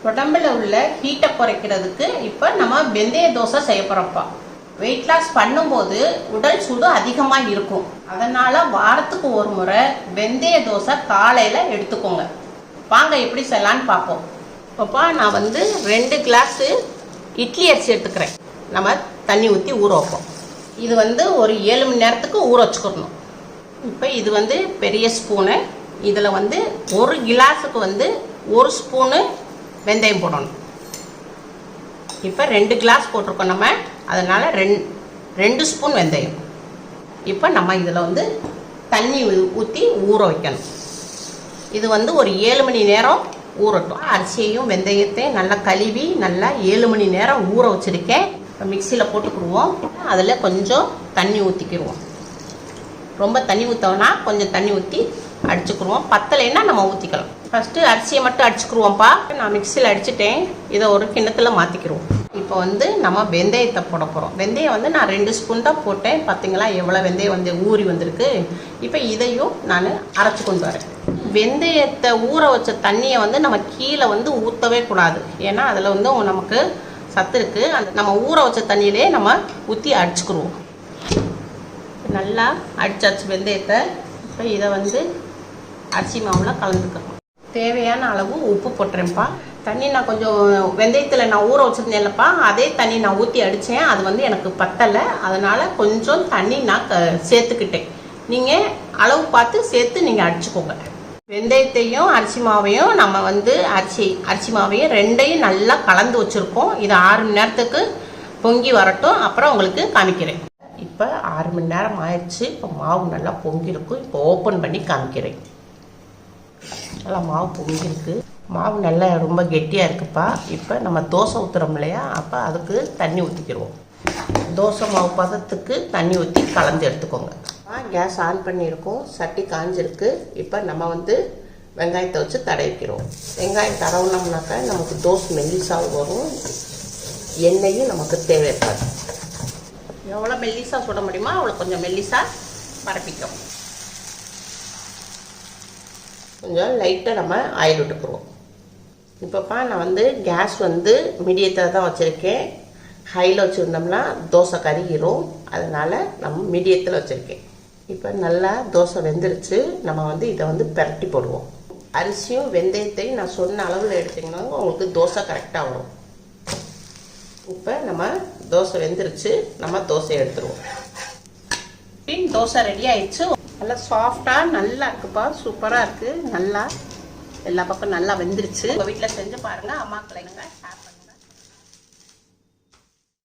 உடம்புல உள்ள ஹீட்டை குறைக்கிறதுக்கு இப்போ நம்ம வெந்தய தோசை செய்ய போகிறோம்ப்பா. வெயிட் லாஸ் பண்ணும்போது உடல் சூடு அதிகமாக இருக்கும். அதனால் வாரத்துக்கு ஒரு முறை வெந்தய தோசை காலையில் எடுத்துக்கோங்க. வாங்க எப்படி செய்யலான்னு பார்ப்போம். இப்போப்பா நான் 2 கிளாஸு இட்லி அரிசி எடுத்துக்கிறேன். நம்ம தண்ணி ஊற்றி ஊற வைப்போம். இது ஒரு 7 மணி நேரத்துக்கு ஊற வச்சுக்கணும். இப்போ இது பெரிய ஸ்பூனு. இதில் 1 கிளாஸுக்கு 1 ஸ்பூனு வெந்தயம் போடணும். இப்போ 2 கிளாஸ் போட்டிருக்கோம் நம்ம, அதனால் 2 ஸ்பூன் வெந்தயம். இப்போ நம்ம இதில் தண்ணி ஊற்றி ஊற வைக்கணும். இது ஒரு 7 மணி நேரம் ஊறட்டும். அரிசியையும் வெந்தயத்தையும் நல்லா கழுவி நல்லா 7 மணி நேரம் ஊற வச்சுருக்கேன். இப்போ மிக்சியில் போட்டுக்கிடுவோம். அதில் கொஞ்சம் தண்ணி ஊற்றிக்கிடுவோம். ரொம்ப தண்ணி ஊற்றோன்னா கொஞ்சம் தண்ணி ஊற்றி அடிச்சுக்கிடுவோம். பத்தலைன்னா நம்ம ஊற்றிக்கலாம். ஃபஸ்ட்டு அரிசியை மட்டும் அடிச்சுக்கிடுவோம்ப்பா. நான் மிக்சியில் அடிச்சுட்டேன். இதை ஒரு கிண்ணத்தில் மாற்றிக்கிடுவோம். இப்போ நம்ம வெந்தயத்தை போட போகிறோம். வெந்தயம் நான் 2 ஸ்பூன் தான் போட்டேன். பார்த்தீங்களா எவ்வளோ வெந்தயம் ஊறி வந்திருக்கு. இப்போ இதையும் நான் அரைச்சி கொண்டு வரேன். வெந்தயத்தை ஊற வச்ச தண்ணியை நம்ம கீழே ஊற்றவே கூடாது. ஏன்னா அதில் நமக்கு சத்து இருக்குது. அந்த நம்ம ஊற வச்ச தண்ணியிலே நம்ம ஊற்றி அடிச்சுக்கிடுவோம். நல்லா அடிச்சாச்சு வெந்தயத்தை. இப்போ இதை அரிசி மாவில் கலந்துக்கிறோம். தேவையான அளவு உப்பு போட்டுறேன்ப்பா. தண்ணி நான் கொஞ்சம் வெந்தயத்தில் நான் ஊற வச்சுருந்தேன்லப்பா, அதே தண்ணி நான் ஊற்றி அடித்தேன். அது எனக்கு பத்தலை. அதனால் கொஞ்சம் தண்ணி நான் சேர்த்துக்கிட்டேன். நீங்கள் அளவு பார்த்து சேர்த்து நீங்கள் அடிச்சுக்கோங்க. வெந்தயத்தையும் அரிசி மாவையும் நம்ம அரிசி மாவையும் 2ஐயும் நல்லா கலந்து வச்சுருக்கோம். இது 6 மணி நேரத்துக்கு பொங்கி வரட்டும். அப்புறம் உங்களுக்கு காமிக்கிறேன். இப்போ 6 மணி நேரம் ஆயிடுச்சு. இப்போ மாவு நல்லா பொங்கியிருக்கும். இப்போ ஓப்பன் பண்ணி காமிக்கிறேன். நல்லா மாவு பொங்கியிருக்கு. மாவு நல்லா ரொம்ப கெட்டியாக இருக்குப்பா. இப்போ நம்ம தோசை ஊற்றுறோம் இல்லையா, அப்போ அதுக்கு தண்ணி ஊற்றிக்கிடுவோம். தோசை மாவு பதத்துக்கு தண்ணி ஊற்றி கலந்து எடுத்துக்கோங்க. கேஸ் ஆன் பண்ணியிருக்கோம். சட்டி காஞ்சிருக்கு. இப்போ நம்ம வெங்காயத்தை வச்சு தடவிக்கிறோம். வெங்காயம் தடவுனோம்னாக்கா நமக்கு தோசை மெல்லிசாக வரும். எண்ணெயும் நமக்கு தேவைப்படாது. எவ்வளோ மெல்லிசாக சுட முடியுமோ அவ்வளோ கொஞ்சம் மெல்லிசாக பரப்பிக்கும். கொஞ்சம் லைட்டாக நம்ம ஆயில் விட்டுக்குருவோம். இப்போப்பா நான் கேஸ் மீடியத்தில் தான் வச்சுருக்கேன். ஹையில் வச்சுருந்தோம்னா தோசை கருகிரும். அதனால் நம்ம மீடியத்தில் வச்சுருக்கேன். இப்போ நல்லா தோசை வெந்துருச்சு. நம்ம இதை பெரட்டி போடுவோம். அரிசியும் வெந்தயத்தையும் நான் சொன்ன அளவில் எடுத்திங்கன்னா உங்களுக்கு தோசை கரெக்டாக வரும். இப்போ நம்ம தோசை வெந்துருச்சு. நம்ம தோசையை எடுத்துருவோம். தோசை ரெடி ஆயிடுச்சு. நல்லா சாஃப்டாக நல்லா இருக்குப்பா. சூப்பராக இருக்குது. நல்லா எல்லா பக்கம் நல்லா வெந்துருச்சு. உங்கள் வீட்டில் செஞ்சு பாருங்கள். அம்மாக்களை ஷேர் பண்ணுங்கள்.